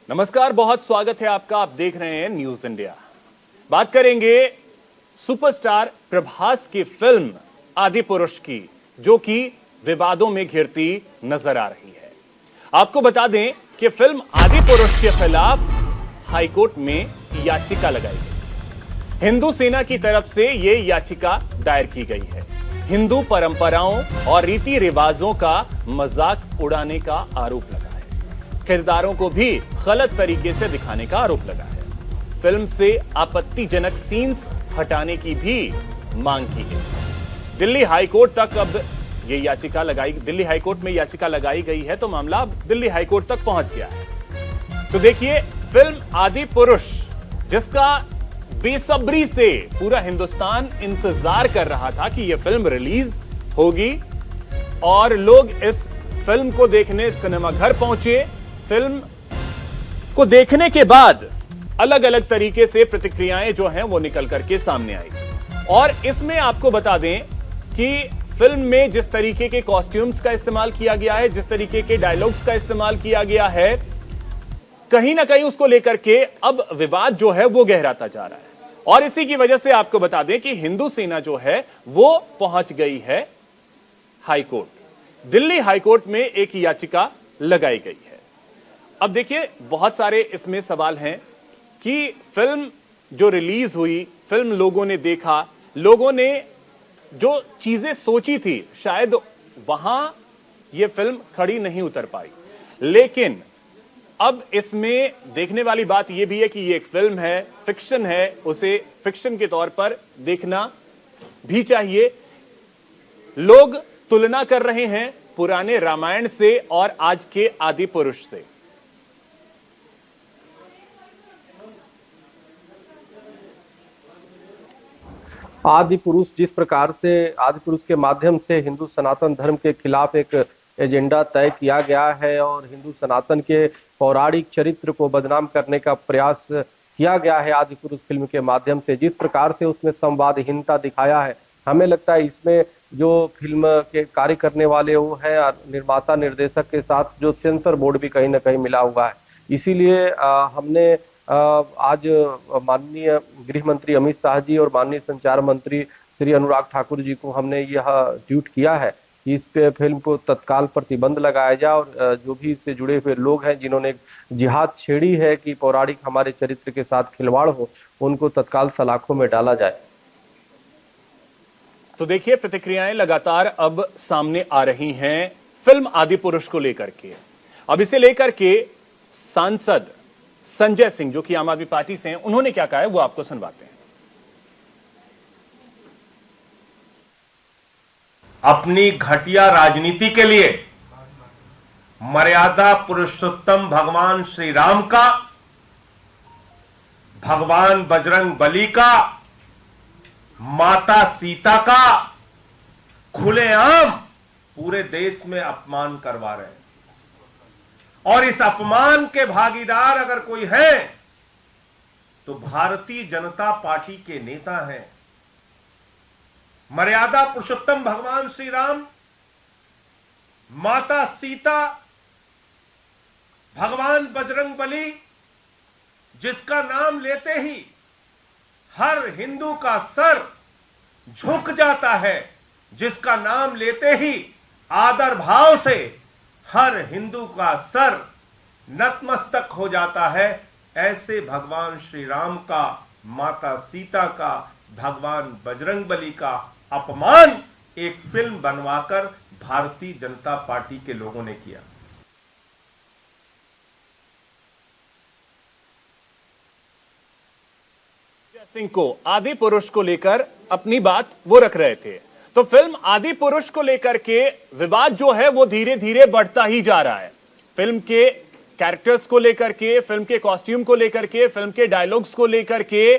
नमस्कार, बहुत स्वागत है आपका। आप देख रहे हैं न्यूज इंडिया। बात करेंगे सुपरस्टार प्रभास की फिल्म आदिपुरुष की, जो कि विवादों में घिरती नजर आ रही है। आपको बता दें कि फिल्म आदिपुरुष के खिलाफ हाईकोर्ट में याचिका लगाई गई। हिंदू सेना की तरफ से यह याचिका दायर की गई है। हिंदू परंपराओं और रीति रिवाजों का मजाक उड़ाने का आरोप लगा है। किरदारों को भी गलत तरीके से दिखाने का आरोप लगा है। फिल्म से आपत्तिजनक सीन्स हटाने की भी मांग की गई। दिल्ली हाईकोर्ट में याचिका लगाई गई है, तो मामला अब दिल्ली हाईकोर्ट तक पहुंच गया है। तो देखिए, फिल्म आदिपुरुष, जिसका बेसब्री से पूरा हिंदुस्तान इंतजार कर रहा था कि यह फिल्म रिलीज होगी और लोग इस फिल्म को देखने सिनेमाघर पहुंचे। फिल्म को देखने के बाद अलग अलग तरीके से प्रतिक्रियाएं जो हैं वो निकल करके सामने आई। और इसमें आपको बता दें कि फिल्म में जिस तरीके के कॉस्ट्यूम्स का इस्तेमाल किया गया है, जिस तरीके के डायलॉग्स का इस्तेमाल किया गया है, कहीं ना कहीं उसको लेकर के अब विवाद जो है वो गहराता जा रहा है। और इसी की वजह से आपको बता दें कि हिंदू सेना जो है वो पहुंच गई है हाईकोर्ट। दिल्ली हाईकोर्ट में एक याचिका लगाई गई है। अब देखिए, बहुत सारे इसमें सवाल हैं कि फिल्म जो रिलीज हुई, फिल्म लोगों ने देखा, लोगों ने जो चीजें सोची थी, शायद वहां यह फिल्म खड़ी नहीं उतर पाई। लेकिन अब इसमें देखने वाली बात यह भी है कि यह एक फिल्म है, फिक्शन है, उसे फिक्शन के तौर पर देखना भी चाहिए। लोग तुलना कर रहे हैं पुराने रामायण से और आज के आदिपुरुष से। आदिपुरुष जिस प्रकार से आदिपुरुष के माध्यम से हिंदू सनातन धर्म के खिलाफ एक एजेंडा तय किया गया है और हिंदू सनातन के पौराणिक चरित्र को बदनाम करने का प्रयास किया गया है आदिपुरुष फिल्म के माध्यम से, जिस प्रकार से उसमें संवादहीनता दिखाया है, हमें लगता है इसमें जो फिल्म के कार्य करने वाले वो है निर्माता निर्देशक के साथ जो सेंसर बोर्ड भी कहीं ना कहीं मिला हुआ है। इसीलिए हमने आज माननीय गृह मंत्री अमित शाह जी और माननीय संचार मंत्री श्री अनुराग ठाकुर जी को हमने यह ट्वीट किया है कि इस पे फिल्म को तत्काल प्रतिबंध लगाया जाए और जो भी इससे जुड़े हुए लोग हैं जिन्होंने जिहाद छेड़ी है कि पौराणिक हमारे चरित्र के साथ खिलवाड़ हो, उनको तत्काल सलाखों में डाला जाए। तो देखिए, प्रतिक्रियाएं लगातार अब सामने आ रही हैं फिल्म आदिपुरुष को लेकर के। अब इसे लेकर के सांसद संजय सिंह, जो कि आम आदमी पार्टी से हैं, उन्होंने क्या कहा है वो आपको सुनवाते हैं। अपनी घटिया राजनीति के लिए मर्यादा पुरुषोत्तम भगवान श्री राम का, भगवान बजरंग बली का, माता सीता का खुलेआम पूरे देश में अपमान करवा रहे हैं। और इस अपमान के भागीदार अगर कोई है तो भारतीय जनता पार्टी के नेता हैं। मर्यादा पुरुषोत्तम भगवान श्री राम, माता सीता, भगवान बजरंग बली, जिसका नाम लेते ही हर हिंदू का सर झुक जाता है, जिसका नाम लेते ही आदर भाव से हर हिंदू का सर नतमस्तक हो जाता है, ऐसे भगवान श्री राम का, माता सीता का, भगवान बजरंग बली का अपमान एक फिल्म बनवाकर भारतीय जनता पार्टी के लोगों ने किया। सिंह को आदिपुरुष को लेकर अपनी बात वो रख रहे थे। तो फिल्म आदिपुरुष को लेकर के विवाद जो है वो धीरे धीरे बढ़ता ही जा रहा है। फिल्म के कैरेक्टर्स को लेकर के, फिल्म के कॉस्ट्यूम को लेकर के, फिल्म के डायलॉग्स को लेकर के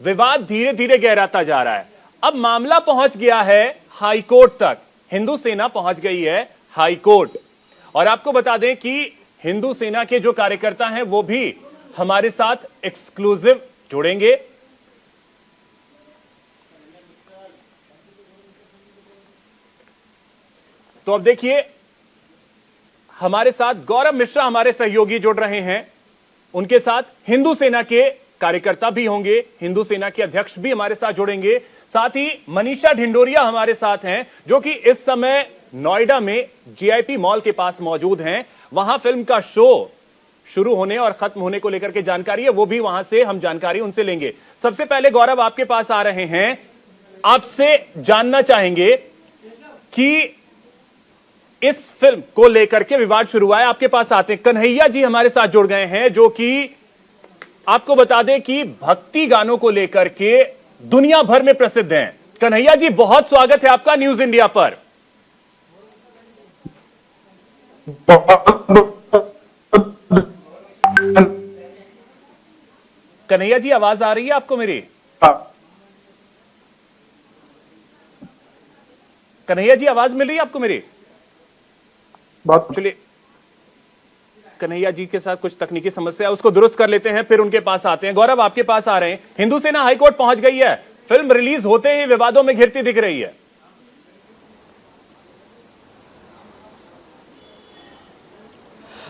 विवाद धीरे धीरे गहराता जा रहा है। अब मामला पहुंच गया है हाईकोर्ट तक। हिंदू सेना पहुंच गई है हाईकोर्ट। और आपको बता दें कि हिंदू सेना के जो कार्यकर्ता हैं वो भी हमारे साथ एक्सक्लूसिव जुड़ेंगे। तो अब देखिए, हमारे साथ गौरव मिश्रा हमारे सहयोगी जुड़ रहे हैं। उनके साथ हिंदू सेना के कार्यकर्ता भी होंगे, हिंदू सेना के अध्यक्ष भी हमारे साथ जुड़ेंगे। साथ ही मनीषा ढिंडोरिया हमारे साथ हैं, जो कि इस समय नोएडा में जीआईपी मॉल के पास मौजूद हैं। वहां फिल्म का शो शुरू होने और खत्म होने को लेकर के जानकारी है, वो भी वहां से हम जानकारी उनसे लेंगे। सबसे पहले गौरव आपके पास आ रहे हैं, आपसे जानना चाहेंगे कि इस फिल्म को लेकर के विवाद शुरू हुआ है। आपके पास आते हैं, कन्हैया जी हमारे साथ जुड़ गए हैं, जो कि आपको बता दें कि भक्ति गानों को लेकर के दुनिया भर में प्रसिद्ध हैं। कन्हैया जी, बहुत स्वागत है आपका न्यूज इंडिया पर। कन्हैया जी, आवाज आ रही है आपको मेरी? कन्हैया जी, आवाज मिल रही है आपको मेरी? चलिए, कन्हैया जी के साथ कुछ तकनीकी समस्या है, उसको दुरुस्त कर लेते हैं, फिर उनके पास आते हैं। गौरव आपके पास आ रहे हैं, हिंदू सेना हाईकोर्ट पहुंच गई है, फिल्म रिलीज होते ही विवादों में घिरती दिख रही है।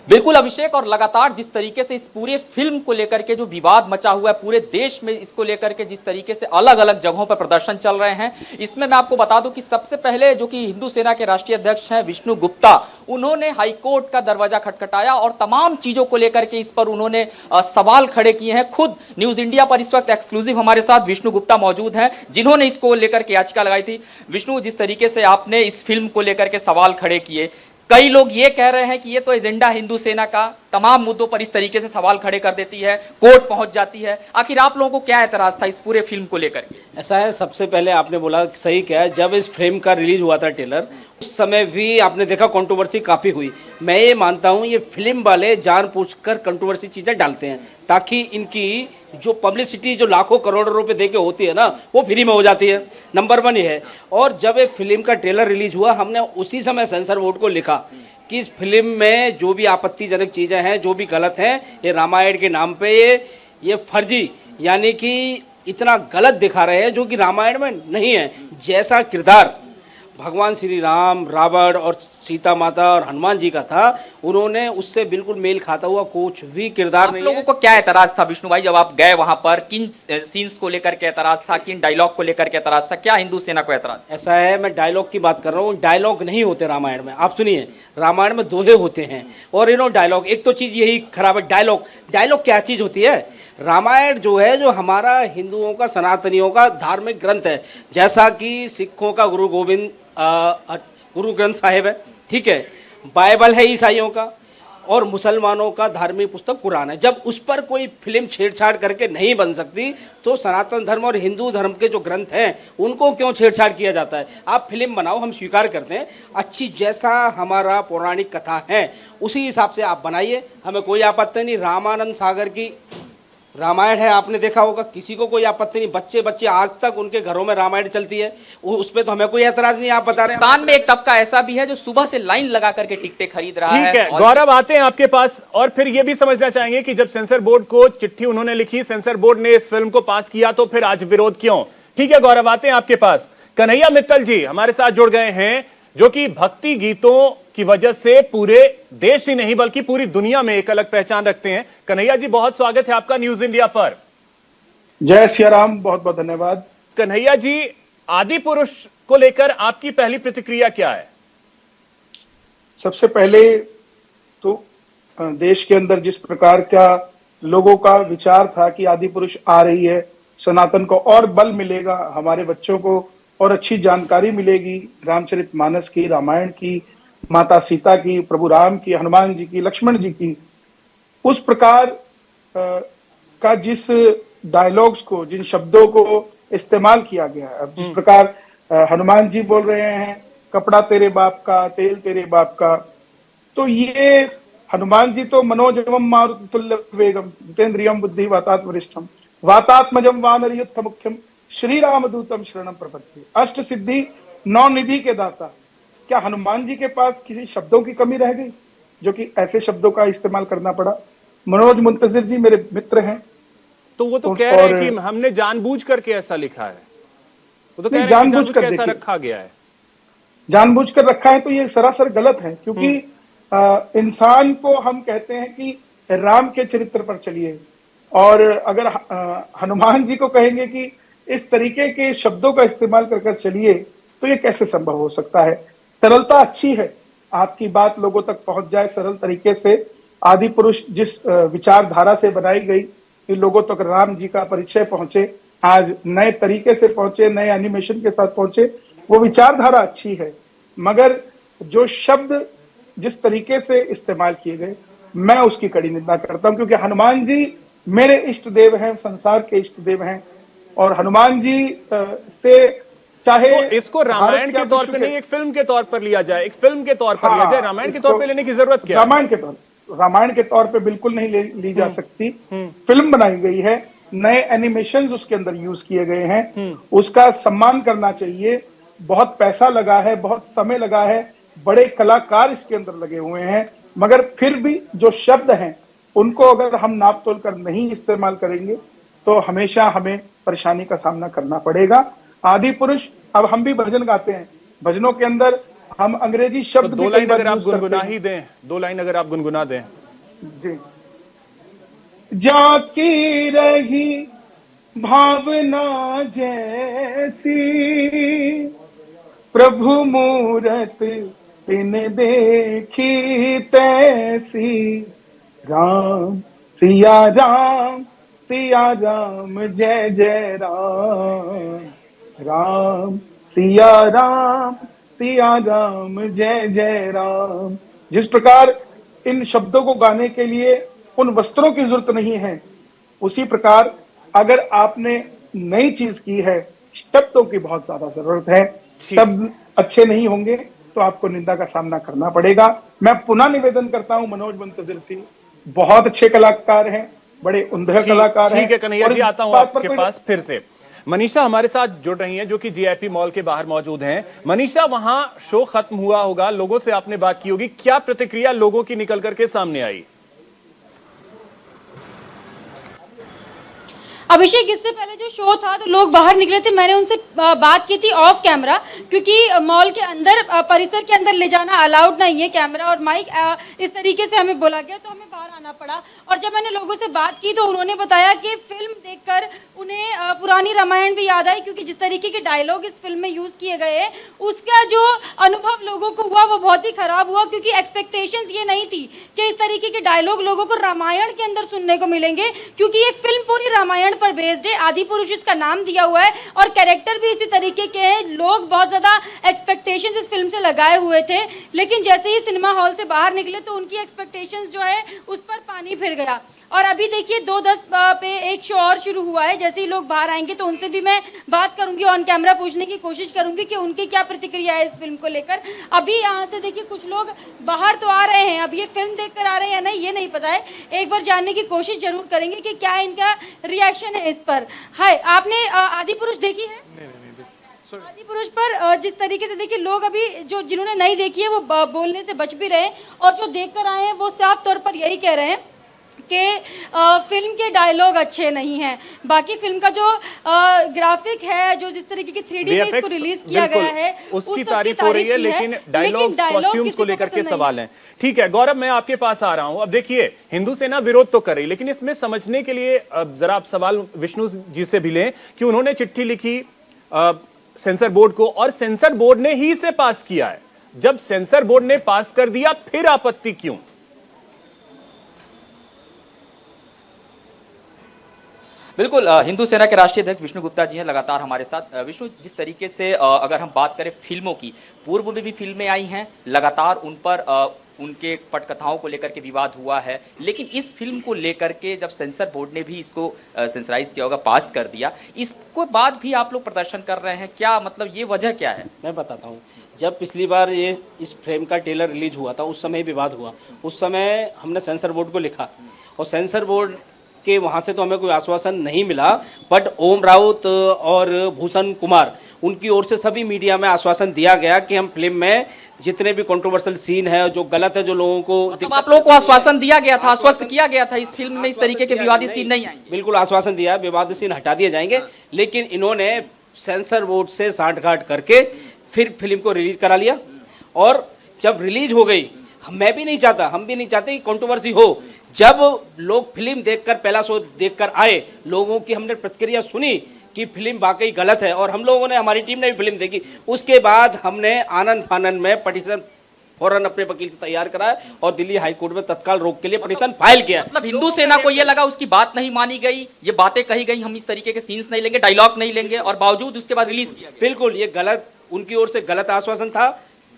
बिल्कुल अभिषेक, और लगातार जिस तरीके से इस पूरे फिल्म को लेकर के जो विवाद मचा हुआ है पूरे देश में, इसको लेकर के जिस तरीके से अलग अलग जगहों पर प्रदर्शन चल रहे हैं, इसमें मैं आपको बता दूं कि सबसे पहले जो कि हिंदू सेना के राष्ट्रीय अध्यक्ष हैं विष्णु गुप्ता, उन्होंने हाईकोर्ट का दरवाजा खटखटाया और तमाम चीजों को लेकर के इस पर उन्होंने सवाल खड़े किए हैं। खुद न्यूज इंडिया पर इस वक्त एक्सक्लूसिव हमारे साथ विष्णु गुप्ता मौजूद हैं, जिन्होंने इसको लेकर के याचिका लगाई थी। विष्णु, जिस तरीके से आपने इस फिल्म को लेकर के सवाल खड़े किए, कई लोग ये कह रहे हैं कि ये तो एजेंडा हिंदू सेना का तमाम मुद्दों पर इस तरीके से सवाल खड़े कर देती है, कोर्ट पहुंच जाती है। आखिर आप लोगों को क्या एतराज था इस पूरे फिल्म को लेकर के? ऐसा है, सबसे पहले आपने बोला सही क्या है, जब इस फिल्म का रिलीज हुआ था ट्रेलर, उस समय भी आपने देखा कंट्रोवर्सी काफी हुई। मैं ये मानता हूँ ये फिल्म वाले जानबूझकर कंट्रोवर्सी चीजें डालते हैं ताकि इनकी जो पब्लिसिटी जो लाखों करोड़ों रुपए दे के होती है ना, वो फ्री में हो जाती है। नंबर 1 ये है। और जब ये फिल्म का ट्रेलर रिलीज हुआ, हमने उसी समय सेंसर बोर्ड को लिखा कि इस फिल्म में जो भी आपत्तिजनक चीजें हैं, जो भी गलत हैं, ये रामायण के नाम पे ये फर्जी, यानी कि इतना गलत दिखा रहे हैं जो कि रामायण में नहीं है। जैसा किरदार भगवान श्री राम, रावण और सीता माता और हनुमान जी का था, उन्होंने उससे बिल्कुल मेल खाता हुआ कुछ भी किरदार नहीं है। आप लोगों को क्या एतराज था विष्णु भाई, जब आप गए वहां पर? किन सीन्स को लेकर के एतराज था, किन डायलॉग को लेकर के एतराज था, क्या हिंदू सेना को एतराज? ऐसा है, मैं डायलॉग की बात कर रहा हूँ। डायलॉग नहीं होते रामायण में, आप सुनिए, रामायण में दोहे होते हैं और डायलॉग। एक तो चीज यही खराब है, डायलॉग क्या चीज होती है? रामायण जो है, जो हमारा हिंदुओं का, सनातनियों का धार्मिक ग्रंथ है, जैसा कि सिखों का गुरु ग्रंथ साहिब है, ठीक है, बाइबल है ईसाइयों का, और मुसलमानों का धार्मिक पुस्तक कुरान है। जब उस पर कोई फिल्म छेड़छाड़ करके नहीं बन सकती, तो सनातन धर्म और हिंदू धर्म के जो ग्रंथ हैं उनको क्यों छेड़छाड़ किया जाता है? आप फिल्म बनाओ, हम स्वीकार करते हैं, अच्छी, जैसा हमारा पौराणिक कथा है उसी हिसाब से आप बनाइए, हमें कोई आपत्ति नहीं। रामानंद सागर की रामायण है, आपने देखा होगा, किसी को कोई आपत्ति नहीं। बच्चे आज तक उनके घरों में रामायण चलती है, उस पर तो हमें कोई एतराज नहीं। आप बता रहे हैं हिंदुस्तान में एक तबका ऐसा भी है जो सुबह से लाइन लगा करके टिकटें खरीद रहा है। ठीक है, गौरव आते हैं आपके पास, और फिर यह भी समझना चाहेंगे कि जब सेंसर बोर्ड को चिट्ठी उन्होंने लिखी, सेंसर बोर्ड ने इस फिल्म को पास किया, तो फिर आज विरोध क्यों? ठीक है गौरव, आते हैं आपके पास। कन्हैया मित्तल जी हमारे साथ जुड़ गए हैं, जो कि भक्ति गीतों की वजह से पूरे देश ही नहीं बल्कि पूरी दुनिया में एक अलग पहचान रखते हैं। कन्हैया जी, बहुत स्वागत है आपका न्यूज इंडिया पर। जय सिया राम, बहुत बहुत धन्यवाद। कन्हैया जी, आदि पुरुष को लेकर आपकी पहली प्रतिक्रिया क्या है? सबसे पहले तो देश के अंदर जिस प्रकार का लोगों का विचार था कि आदि पुरुष आ रही है, सनातन को और बल मिलेगा, हमारे बच्चों को और अच्छी जानकारी मिलेगी रामचरितमानस की, रामायण की, माता सीता की, प्रभु राम की, हनुमान जी की, लक्ष्मण जी की, उस प्रकार का जिस डायलॉग्स को, जिन शब्दों को इस्तेमाल किया गया है, अब जिस प्रकार हनुमान जी बोल रहे हैं कपड़ा तेरे बाप का, तेल तेरे बाप का, तो ये हनुमान जी तो मनोजवम मारुतुल्य वेगम जितेंद्रियम बुद्धि वातात्मरिष्ठम वातात्मजम वानर युद्ध मुख्यम श्री रामदूतम शरणम प्रपत्ति, अष्ट सिद्धि 9 निधि के दाता। क्या हनुमान जी के पास किसी शब्दों की कमी रह गई जो कि ऐसे शब्दों का इस्तेमाल करना पड़ा? मनोज मुंतजिर जी मेरे मित्र हैं, तो वो तो कह रहे हैं कि हमने जानबूझ करके ऐसा लिखा है, वो तो कह रहे हैं जानबूझ कर ऐसा रखा गया है। जानबूझ कर रखा है तो ये सरासर गलत है, क्योंकि इंसान को हम कहते हैं कि राम के चरित्र पर चलिए। और अगर हनुमान जी को कहेंगे कि इस तरीके के शब्दों का इस्तेमाल कर कर चलिए, तो ये कैसे संभव हो सकता है। सरलता अच्छी है, आपकी बात लोगों तक पहुंच जाए सरल तरीके से। आदि पुरुष जिस विचारधारा से बनाई गई कि लोगों तक राम जी का परिचय पहुंचे, आज नए तरीके से पहुंचे, नए एनिमेशन के साथ पहुंचे, वो विचारधारा अच्छी है। मगर जो शब्द जिस तरीके से इस्तेमाल किए गए, मैं उसकी कड़ी निंदा करता हूं, क्योंकि हनुमान जी मेरे इष्ट देव हैं, संसार के इष्ट देव हैं। और हनुमान जी से चाहे तो इसको रामायण के तौर पे नहीं, एक फिल्म के तौर पर लिया जाए, एक फिल्म के तौर पर लिया जाए, रामायण के तौर पे लेने की जरूरत क्या है? रामायण के तौर पे बिल्कुल नहीं ली जा सकती। फिल्म बनाई गई है, नए एनिमेशंस उसके अंदर यूज किए गए हैं, उसका सम्मान करना चाहिए। बहुत पैसा लगा है, बहुत समय लगा है, बड़े कलाकार इसके अंदर लगे हुए हैं, मगर फिर भी जो शब्द हैं उनको अगर हम नाप तोल कर नहीं इस्तेमाल करेंगे तो हमेशा हमें परेशानी का सामना करना पड़ेगा। आदि पुरुष, अब हम भी भजन गाते हैं, भजनों के अंदर हम अंग्रेजी शब्द तो दो लाइन अगर आप गुनगुना ही दें, 2 लाइन अगर आप गुनगुना दें। जी। जाकी रही भावना जैसी, प्रभु मूरत बिन देखी तैसी, राम सिया राम जय जय राम, राम सिया राम जय जय राम। जिस प्रकार इन शब्दों को गाने के लिए उन वस्त्रों की जरूरत नहीं है, उसी प्रकार अगर आपने नई चीज की है, शब्दों की बहुत ज्यादा जरूरत है। शब्द अच्छे नहीं होंगे तो आपको निंदा का सामना करना पड़ेगा। मैं पुनः निवेदन करता हूं, मनोज मुंतजिर सिंह बहुत अच्छे कलाकार हैं, बड़े उम्दा कलाकार हैं। ठीक है कन्हैया जी, आता हूं आपके पास फिर से। मनीषा हमारे साथ जुड़ रही हैं, जो कि जीआईपी मॉल के बाहर मौजूद हैं। मनीषा, वहां शो खत्म हुआ होगा, लोगों से आपने बात की होगी, क्या प्रतिक्रिया लोगों की निकल करके सामने आई? अभिषेक, इससे पहले जो शो था तो लोग बाहर निकले थे, मैंने उनसे बात की थी ऑफ कैमरा, क्योंकि मॉल के अंदर परिसर के अंदर ले जाना अलाउड नहीं है, कैमरा और माइक इस तरीके से हमें बोला गया, तो हमें बाहर आना पड़ा। और जब मैंने लोगों से बात की तो उन्होंने बताया कि फिल्म देखकर उन्हें पुरानी रामायण भी याद आई, क्योंकि जिस तरीके के डायलॉग इस फिल्म में यूज किए गए हैं, उसका जो अनुभव लोगों को हुआ वो बहुत ही खराब हुआ, क्योंकि एक्सपेक्टेशंस ये नहीं थी कि इस तरीके के डायलॉग लोगों को रामायण के अंदर सुनने को मिलेंगे, क्योंकि ये फिल्म पूरी रामायण पर बेस्ड है। आदि पुरुष इसका नाम दिया हुआ है और कैरेक्टर भी इसी तरीके के हैं। लोग बहुत ज्यादा एक्सपेक्टेशंस इस फिल्म से लगाए हुए थे, लेकिन जैसे ही सिनेमा हॉल से बाहर निकले तो उनकी एक्सपेक्टेशंस जो है उस पर पानी फिर गया। और अभी देखिए 2:10 पे एक शो और शुरू हुआ है, जैसे ही लोग बाहर आएंगे तो उनसे भी मैं बात करूंगी, ऑन कैमरा पूछने की कोशिश करूंगी कि उनकी क्या प्रतिक्रिया है इस फिल्म को लेकर। अभी यहाँ से देखिए कुछ लोग बाहर तो आ रहे हैं, अब ये फिल्म देखकर आ रहे हैं या नहीं ये नहीं पता है, एक बार जानने की कोशिश जरूर करेंगे कि क्या इनका रिएक्शन है इस पर। हाय, आपने आदि पुरुष देखी है? आदि पुरुष पर जिस तरीके से देखिए लोग अभी जो जिन्होंने नहीं देखी है वो बोलने से बच भी रहे हैं, और जो देखकर आए हैं वो साफ तौर पर यही कह रहे हैं कि फिल्म के डायलॉग अच्छे नहीं हैं। बाकी फिल्म का जो ग्राफिक है, जो जिस तरीके की 3D में इसको रिलीज किया गया है, उसकी तारीफ हो रही है, लेकिन डायलॉग कॉस्ट्यूम्स को लेकर के सवाल हैं। ठीक है गौरव, मैं आपके पास आ रहा हूं। अब देखिए, हिंदू सेना विरोध तो कर रही, लेकिन इसमें समझने के लिए जरा आप सवाल विष्णु जी से भी लें कि उन्होंने चिट्ठी लिखी सेंसर बोर्ड को, और सेंसर बोर्ड ने ही इसे पास किया है। जब सेंसर बोर्ड ने पास कर दिया, फिर आपत्ति क्यों? बिल्कुल, हिंदू सेना के राष्ट्रीय अध्यक्ष विष्णु गुप्ता जी हैं लगातार हमारे साथ। विष्णु, जिस तरीके से अगर हम बात करें फिल्मों की, पूर्व में भी फिल्में आई हैं, लगातार उन पर उनके पटकथाओं को लेकर के विवाद हुआ है, लेकिन इस फिल्म को लेकर के जब सेंसर बोर्ड ने भी इसको सेंसराइज किया होगा, पास कर दिया, इसके बाद भी आप लोग प्रदर्शन कर रहे हैं, क्या मतलब ये वजह क्या है? मैं बताता हूँ। जब पिछली बार ये इस फिल्म का ट्रेलर रिलीज हुआ था, उस समय विवाद हुआ, उस समय हमने सेंसर बोर्ड को लिखा, और सेंसर बोर्ड के वहाँ से तो हमें कोई आश्वासन नहीं मिला, बट ओम राउत और भूषण कुमार, उनकी ओर से सभी मीडिया में आश्वासन दिया गया कि हम फिल्म में जितने भी कंट्रोवर्शियल सीन है, जो गलत है, जो लोगों को मतलब आप लोगों को आश्वासन दिया गया था, आश्वस्त किया गया था इस फिल्म में इस तरीके के विवादित सीन नहीं आएंगे? बिल्कुल आश्वासन दिया, विवादित सीन हटा दिए जाएंगे, लेकिन इन्होंने सेंसर बोर्ड से सांठगांठ करके फिर फिल्म को रिलीज करा लिया। और जब रिलीज हो गई, मैं भी नहीं चाहता, हम भी नहीं चाहते कि कंट्रोवर्सी हो, जब लोग फिल्म देखकर, पहला शो देखकर आए, लोगों की हमने प्रतिक्रिया सुनी कि फिल्म वाकई गलत है, और हम लोगों ने, हमारी टीम ने भी फिल्म देखी, उसके बाद हमने आनन फानन में पिटीशन फौरन अपने वकील से तैयार कराया और दिल्ली हाईकोर्ट में तत्काल रोक के लिए पिटीशन फाइल किया। मतलब हिंदू सेना को ये लगा उसकी बात नहीं मानी गई, ये बातें कही गई, हम इस तरीके के सीन्स नहीं लेंगे, डायलॉग नहीं लेंगे, और बावजूद उसके बाद रिलीज किया गया। बिल्कुल, ये गलत, उनकी ओर से गलत आश्वासन था,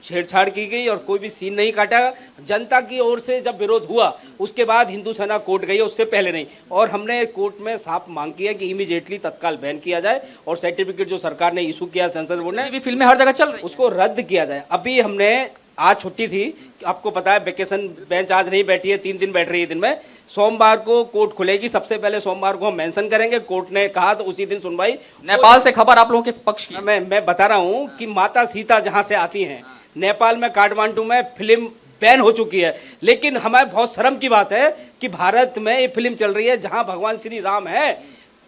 छेड़छाड़ की गई और कोई भी सीन नहीं काटा। जनता की ओर से जब विरोध हुआ उसके बाद हिंदू सेना कोर्ट गई, उससे पहले नहीं, और हमने कोर्ट में साफ मांग की है कि इमीडिएटली तत्काल बैन किया जाए और सर्टिफिकेट जो सरकार ने इशू किया सेंसर बोर्ड ने, भी फिल्में हर जगह चल रही, उसको रद्द किया जाए। अभी हमने, आज छुट्टी थी, आपको पता है वेकेशन बेंच आज नहीं बैठी है, 3 दिन बैठ रही है दिन में। सोमवार को कोर्ट खुलेगी, सबसे पहले सोमवार को हम मेंशन करेंगे, कोर्ट ने कहा तो उसी दिन सुनवाई। नेपाल से खबर आप लोगों के पक्ष की। मैं बता रहा हूं कि माता सीता जहां से आती हैं, नेपाल में काठमांडू में फिल्म बैन हो चुकी है, लेकिन हमें बहुत शर्म की बात है कि भारत में ये फिल्म चल रही है जहां भगवान श्री राम है,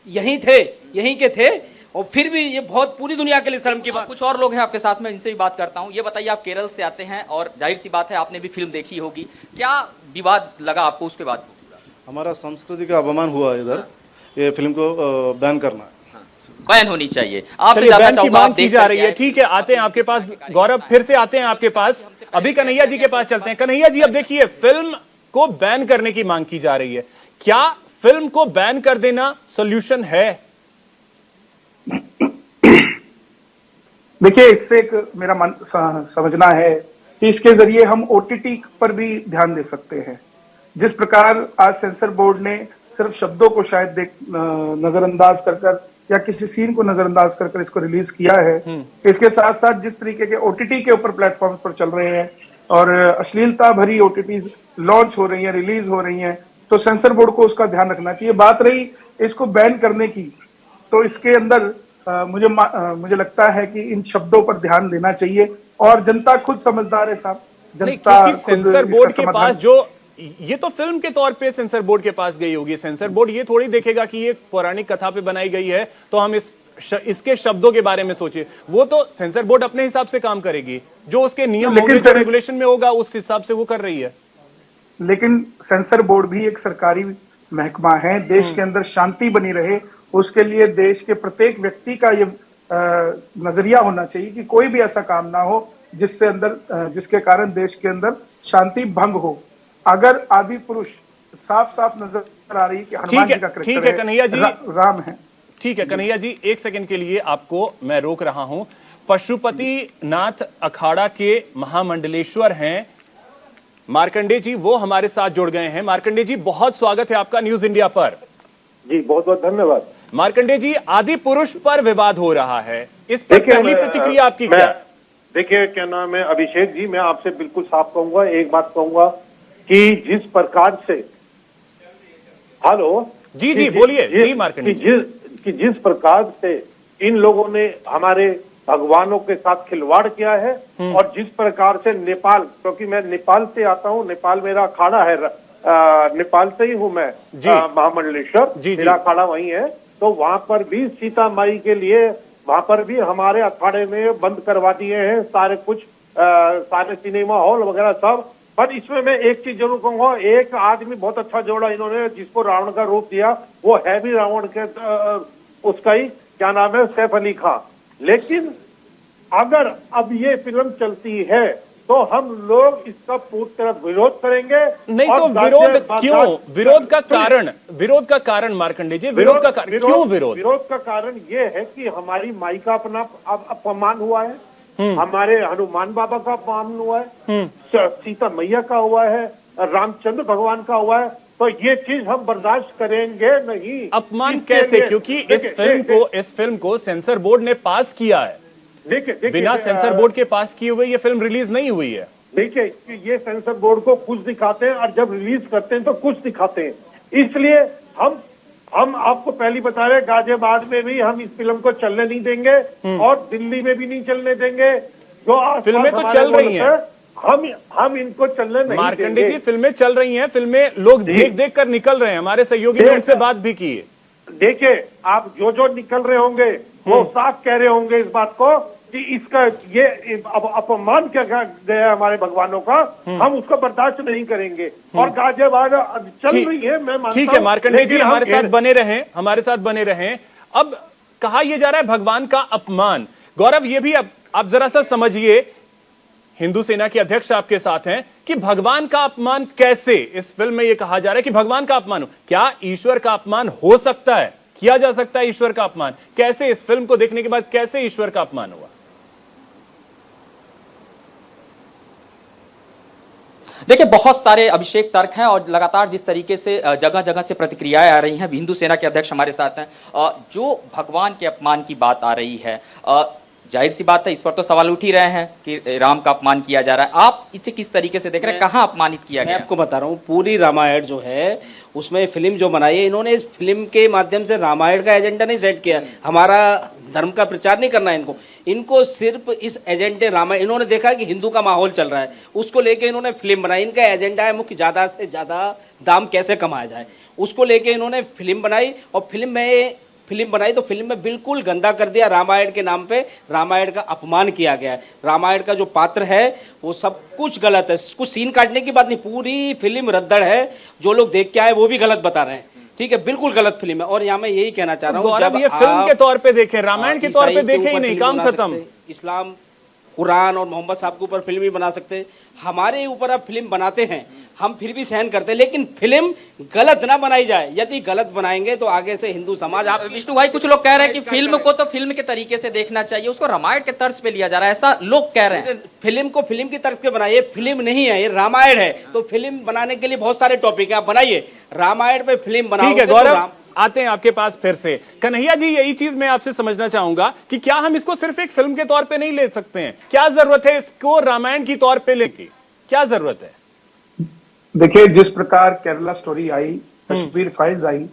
यहीं थे, यहीं के थे, और फिर भी ये बहुत पूरी दुनिया के लिए शर्म की बात। कुछ और लोग हैं आपके साथ में, इनसे भी बात करता हूं। ये बताइए, आप केरल से आते हैं और जाहिर सी बात है आपने भी फिल्म देखी होगी, क्या विवाद लगा आपको उसके बाद? हमारा संस्कृति का अपमान हुआ इधर, ये फिल्म को बैन करना है, बैन होनी चाहिए। आपसे चलिए, जानना बैन की चाहूंगा, मांग आप की देख जा रही है। ठीक है, आते हैं आपके पास गौरव, फिर से आते हैं आपके पास, अभी कन्हैया जी के पास चलते हैं। कन्हैया जी, अब देखिए फिल्म को बैन करने की मांग की जा रही है, क्या फिल्म को बैन कर देना सॉल्यूशन है? देखिए, इससे एक मेरा मन समझना है कि इसके जरिए हम ओटीटी पर भी ध्यान दे सकते हैं। जिस प्रकार आज सेंसर बोर्ड ने सिर्फ शब्दों को शायद नजरअंदाज कर या किसी सीन को नजरअंदाज कर इसको रिलीज किया है, इसके साथ साथ जिस तरीके के ओटीटी के ऊपर प्लेटफॉर्म पर चल रहे हैं और अश्लीलता भरी ओटीटीज लॉन्च हो रही है, रिलीज हो रही हैं, तो सेंसर बोर्ड को उसका ध्यान रखना चाहिए। बात रही इसको बैन करने की, तो इसके अंदर मुझे लगता है कि इन शब्दों पर ध्यान देना चाहिए और जनता खुद समझदार है साहब। जनता क्योंकि सेंसर बोर्ड के पास जो, ये तो फिल्म के तौर पे सेंसर बोर्ड के पास गई होगी, सेंसर बोर्ड ये थोड़ी देखेगा कि ये पौराणिक कथा पे बनाई गई है तो हम इसके शब्दों के बारे में सोचे। वो तो सेंसर बोर्ड अपने हिसाब से काम करेगी, जो उसके नियम होंगे, जो रेगुलेशन में होगा उस हिसाब से वो कर रही है। लेकिन सेंसर बोर्ड भी एक सरकारी महकमा है, देश के अंदर शांति बनी रहे उसके लिए देश के प्रत्येक व्यक्ति का ये नजरिया होना चाहिए कि कोई भी ऐसा काम ना हो जिसके कारण देश के अंदर शांति भंग हो। अगर आदि पुरुष साफ साफ नजर आ रही है कि हनुमान जी का ठीक है कन्हैया जी, राम है। ठीक है कन्हैया जी, एक सेकंड के लिए आपको मैं रोक रहा हूं। पशुपति नाथ अखाड़ा के महामंडलेश्वर हैं मार्कंडे जी, वो हमारे साथ जुड़ गए हैं। मार्कंडे जी, बहुत स्वागत है आपका न्यूज इंडिया पर। जी बहुत बहुत धन्यवाद। मार्कंडे जी, आदि पुरुष पर विवाद हो रहा है, इस पर पहली प्रतिक्रिया आपकी क्या? देखिए, क्या नाम है, अभिषेक जी, मैं आपसे बिल्कुल साफ कहूंगा, एक बात कहूंगा कि जिस प्रकार से, हेलो जी जी बोलिए जी मार्कंडे जी, जिस प्रकार से इन लोगों ने हमारे भगवानों के साथ खिलवाड़ किया है और जिस प्रकार से नेपाल, क्योंकि मैं नेपाल से आता हूं, नेपाल मेरा अखाड़ा है, नेपाल से ही हूं मैं, महामंडलेश्वर मेरा अखाड़ा वहीं है, तो वहां पर भी सीता माई के लिए वहां पर भी हमारे अखाड़े में बंद करवा दिए हैं सारे कुछ, सारे सिनेमा हॉल वगैरह सब। पर इसमें मैं एक चीज जरूर कहूंगा, एक आदमी बहुत अच्छा जोड़ा इन्होंने, जिसको रावण का रूप दिया, वो है भी रावण के उसका ही, क्या नाम है, सैफ अली खान। लेकिन अगर अब ये फिल्म चलती है तो हम लोग इसका पूरी तरह विरोध करेंगे। नहीं तो विरोध क्यों? विरोध का कारण मार्कंडे जी, विरोध का कारण क्यों? विरोध का कारण ये है कि हमारी माई का अपना अपमान हुआ है, हमारे हनुमान बाबा का अपमान हुआ है, सीता मैया का हुआ है, रामचंद्र भगवान का हुआ है, तो ये चीज हम बर्दाश्त करेंगे नहीं। अपमान कैसे? क्योंकि इस फिल्म को सेंसर बोर्ड ने पास किया है, देखिए बिना सेंसर बोर्ड के पास किए हुए ये फिल्म रिलीज नहीं हुई है। देखिए, ये सेंसर बोर्ड को कुछ दिखाते हैं और जब रिलीज करते हैं तो कुछ दिखाते हैं, इसलिए हम आपको पहले बता रहे हैं, गाजियाबाद में भी हम इस फिल्म को चलने नहीं देंगे और दिल्ली में भी नहीं चलने देंगे। जो फिल्में तो चल रही हैं, हम इनको चलने नहीं देंगे। मार्कंडे जी, फिल्में चल रही हैं, फिल्में लोग देख कर निकल रहे हैं, हमारे सहयोगी ने उनसे बात भी की है। देखिए, आप जो निकल रहे होंगे वो साफ कह रहे होंगे इस बात को कि इसका ये अपमान क्या गया हमारे भगवानों का, हम उसको बर्दाश्त नहीं करेंगे। और गाजियाबाद चल रही है, मैं मानता ठीक है हूं, मार्कंडेय जी लेकिन हमारे हम साथ बने रहें। अब कहा यह जा रहा है भगवान का अपमान। गौरव ये भी आप जरा सा समझिए, हिंदू सेना के अध्यक्ष आपके साथ हैं, कि भगवान का अपमान कैसे इस फिल्म में यह कहा जा रहा है कि भगवान का अपमान हो, क्या ईश्वर का अपमान हो सकता है, किया जा सकता है ईश्वर का अपमान? कैसे इस फिल्म को देखने के बाद कैसे ईश्वर का अपमान हुआ? देखिए बहुत सारे अभिषेक तर्क हैं और लगातार जिस तरीके से जगह जगह से प्रतिक्रियाएं आ रही हैं, हिंदू सेना के अध्यक्ष हमारे साथ हैं, जो भगवान के अपमान की बात आ रही है, जाहिर सी बात है इस पर तो सवाल उठ ही रहे हैं कि राम का अपमान किया जा रहा है। आप इसे किस तरीके से देख रहे हैं, कहां अपमानित किया गया? मैं आपको बता रहा हूं, पूरी रामायण जो है उसमें फिल्म जो बनाई है, इन्होंने इस फिल्म के माध्यम से रामायण का एजेंडा नहीं सेट किया, हमारा धर्म का प्रचार नहीं करना है इनको सिर्फ इस एजेंडे रामायण, इन्होंने देखा कि हिंदू का माहौल चल रहा है, उसको लेके इन्होंने फिल्म बनाई। इनका एजेंडा है मुख्य ज्यादा से ज्यादा दाम कैसे कमाया जाए, उसको लेके इन्होंने फिल्म बनाई। और फिल्म बनाई तो फिल्म में बिल्कुल गंदा कर दिया, रामायण के नाम पे रामायण का अपमान किया गया है। रामायण का जो पात्र है वो सब कुछ गलत है, कुछ सीन काटने की बात नहीं, पूरी फिल्म रद्दड़ है। जो लोग देख के आए वो भी गलत बता रहे हैं, ठीक है, बिल्कुल गलत फिल्म है। और यहाँ मैं यही कहना चाह रहा हूँ, जब ये फिल्म के तौर पे देखें, रामायण के तौर पे देखें ही नहीं, काम खत्म। इस्लाम, कुरान और मोहम्मद साहब के ऊपर फिल्म भी बना सकते हैं, हमारे ऊपर आप फिल्म बनाते हैं, हम फिर भी सहन करते हैं, लेकिन फिल्म गलत ना बनाई जाए। यदि गलत बनाएंगे तो आगे से हिंदू समाज, आप विष्णु भाई कुछ लोग कह रहे हैं कि फिल्म को तो फिल्म के तरीके से देखना चाहिए, उसको रामायण के तर्ज पे लिया जा रहा है, ऐसा लोग कह रहे हैं। फिल्म को फिल्म की तर्ज पे बनाइए, फिल्म नहीं है ये, रामायण है। तो फिल्म बनाने के लिए बहुत सारे टॉपिक है, आप बनाइए, रामायण पे फिल्म बनाओगे। ठीक है गौरव, आते हैं आपके पास फिर से। कन्हैया जी, यही चीज मैं आपसे समझना चाहूंगा कि क्या हम इसको सिर्फ एक फिल्म के तौर पे नहीं ले सकते हैं? क्या जरूरत है इसको रामायण की तौर पे लेके, क्या जरूरत है? देखिए, जिस प्रकार केरला स्टोरी आई, कश्मीर फाइल्स आई,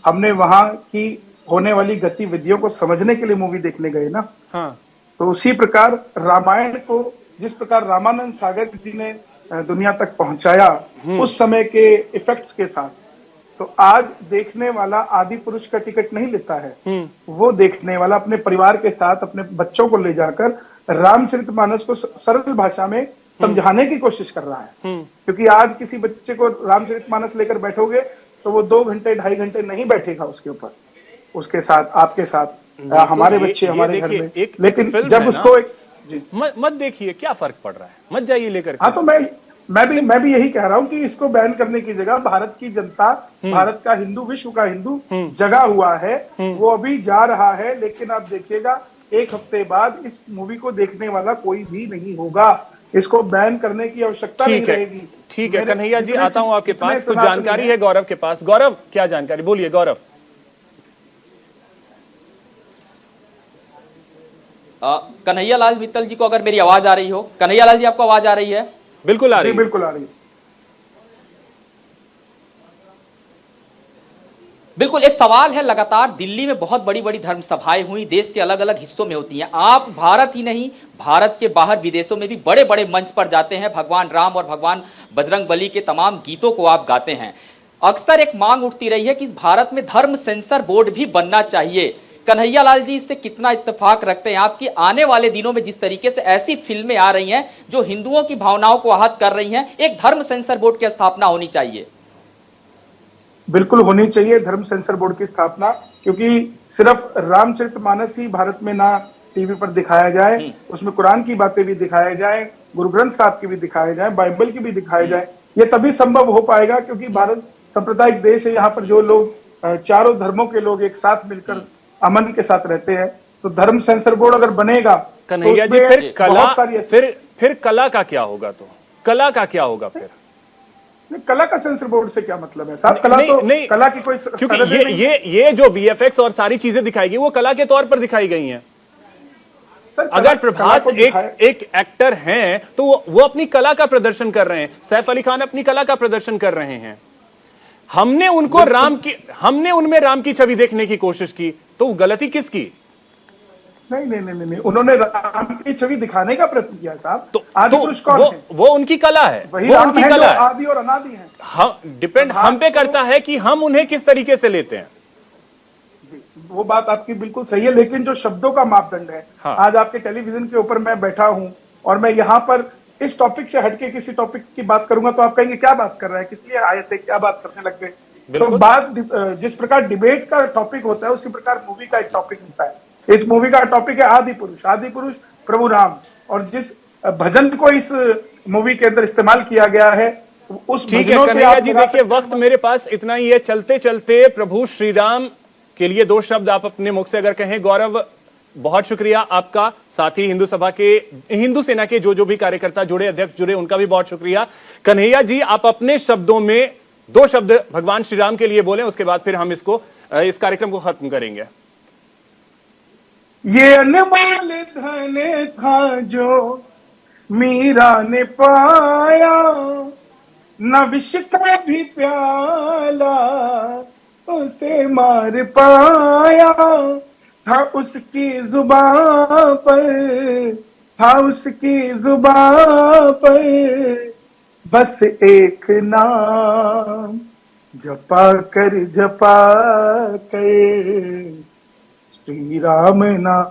हमने वहां की होने वाली गतिविधियों को समझने के लिए मूवी देखने गए ना। हाँ। तो उसी प्रकार रामायण को जिस प्रकार रामानंद सागर जी ने दुनिया तक पहुंचाया उस समय के इफेक्ट्स के साथ, तो आज देखने वाला आदि पुरुष का टिकट नहीं लेता है, वो देखने वाला अपने परिवार के साथ अपने बच्चों को ले जाकर रामचरितमानस को सरल भाषा में समझाने की कोशिश कर रहा है। क्योंकि आज किसी बच्चे को रामचरितमानस लेकर बैठोगे तो वो 2 घंटे 2.5 घंटे नहीं बैठेगा उसके ऊपर, उसके साथ, आपके साथ, हमारे बच्चे हमारे घर में। लेकिन जब उसको मत देखिए, क्या फर्क पड़ रहा है, मत जाइए लेकर। हाँ, तो मैं भी यही कह रहा हूँ कि इसको बैन करने की जगह भारत की जनता, भारत का हिंदू, विश्व का हिंदू जगा हुआ है, वो अभी जा रहा है। लेकिन आप देखिएगा 1 हफ्ते बाद इस मूवी को देखने वाला कोई भी नहीं होगा, इसको बैन करने की आवश्यकता नहीं रहेगी। ठीक है कन्हैया जी, आता हूं आपके पास, कुछ जानकारी है गौरव के पास। गौरव, क्या जानकारी, बोलिए गौरव। कन्हैया लाल मित्तल जी को अगर मेरी आवाज आ रही हो, कन्हैया लाल जी आपको आवाज आ रही है? बिल्कुल आ रही है, बिल्कुल आ रही है। बिल्कुल, एक सवाल है, लगातार दिल्ली में बहुत बड़ी बड़ी धर्म सभाएं हुई, देश के अलग अलग हिस्सों में होती हैं, आप भारत ही नहीं भारत के बाहर विदेशों में भी बड़े बड़े मंच पर जाते हैं, भगवान राम और भगवान बजरंगबली के तमाम गीतों को आप गाते हैं। अक्सर एक मांग उठती रही है कि इस भारत में धर्म सेंसर बोर्ड भी बनना चाहिए। कन्हैया लाल जी, इससे कितना इत्तेफाक रखते हैं आपकी? आने वाले दिनों में जिस तरीके से ऐसी फिल्में आ रही हैं जो हिंदुओं की भावनाओं को आहत कर रही हैं, एक धर्म सेंसर बोर्ड की स्थापना होनी चाहिए। बिल्कुल होनी चाहिए धर्म सेंसर बोर्ड की स्थापना, क्योंकि सिर्फ रामचरितमानस ही भारत में ना टीवी पर दिखाया जाए, उसमें कुरान की बातें भी दिखाया जाए, गुरु ग्रंथ साहब की भी दिखाया जाए, बाइबल की भी दिखाया जाए। ये तभी संभव हो पाएगा क्योंकि भारत सांप्रदायिक देश है, यहाँ पर जो लोग चारों धर्मों के लोग एक साथ मिलकर अमन के साथ रहते हैं। तो धर्म सेंसर बोर्ड अगर बनेगा, कन्हैया जी, फिर कला का क्या होगा? तो कला का क्या होगा फिर? कला का सेंसर बोर्ड से क्या मतलब है साहब? कला नहीं, कला की कोई, क्योंकि ये जो VFX और सारी चीजें दिखाई गई वो कला के तौर पर दिखाई गई हैं। अगर प्रभास एक एक्टर हैं तो वो अपनी कला का प्रदर्शन कर रहे हैं, सैफ अली खान अपनी कला का प्रदर्शन कर रहे हैं। हमने उनमें राम की छवि देखने की कोशिश की, तो गलती किसकी? नहीं, उन्होंने राम की छवि दिखाने का प्रयत्न किया साहब। तो आदि पुरुष कौन है? वो उनकी कला है, वही वो राम उनकी है कला जो है। आदि और अनादि है। डिपेंड हम पे करता है कि हम उन्हें किस तरीके से लेते हैं। वो बात आपकी बिल्कुल सही है, लेकिन जो शब्दों का मापदंड है, हाँ। आज आपके टेलीविजन के ऊपर मैं बैठा हूं और मैं यहाँ पर इस टॉपिक से हटके किसी टॉपिक की बात करूंगा तो आप कहेंगे क्या बात कर रहा है, किस लिए आए थे, क्या बात करने लग गए। तो बात जिस प्रकार डिबेट का टॉपिक होता है उसी प्रकार मूवी का एक टॉपिक होता है। इस मूवी का टॉपिक है आदि पुरुष प्रभु राम, और जिस भजन को इस मूवी के अंदर इस्तेमाल किया गया है उस ठीक है कन्हैया जी, देखिए वक्त मेरे पास इतना ही है। चलते चलते प्रभु श्री राम के लिए 2 शब्द आप अपने मुख से अगर कहें। गौरव, बहुत शुक्रिया आपका, साथ ही हिंदू सेना के जो भी कार्यकर्ता जुड़े, अध्यक्ष जुड़े, उनका भी बहुत शुक्रिया। कन्हैया जी, आप अपने शब्दों में 2 शब्द भगवान श्री राम के लिए बोलें, उसके बाद फिर हम इस कार्यक्रम को खत्म करेंगे। ये अनमोल धन था जो मीरा ने पाया, न विष का भी प्याला उसे मार पाया, था उसकी जुबां पर बस एक नाम जपा कर श्री राम नाम।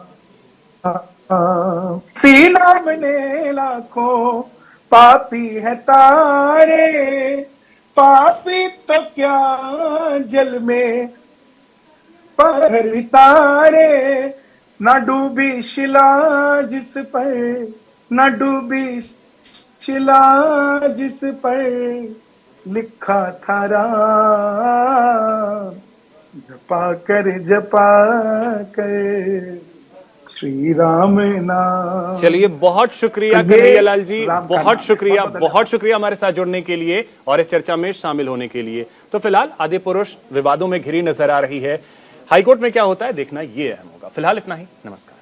श्री नाम ने लाखों पापी है तारे, पापी तो क्या जल में पर तारे, न डूबी शिला जिस पर लिखा था राम, जपा कर श्री राम नाम। चलिए, बहुत शुक्रिया कन्हैया लाल जी, बहुत शुक्रिया हमारे साथ जुड़ने के लिए और इस चर्चा में शामिल होने के लिए। तो फिलहाल आदि पुरुष विवादों में घिरी नजर आ रही है। हाईकोर्ट में क्या होता है देखना ये अहम होगा। फिलहाल इतना ही, नमस्कार।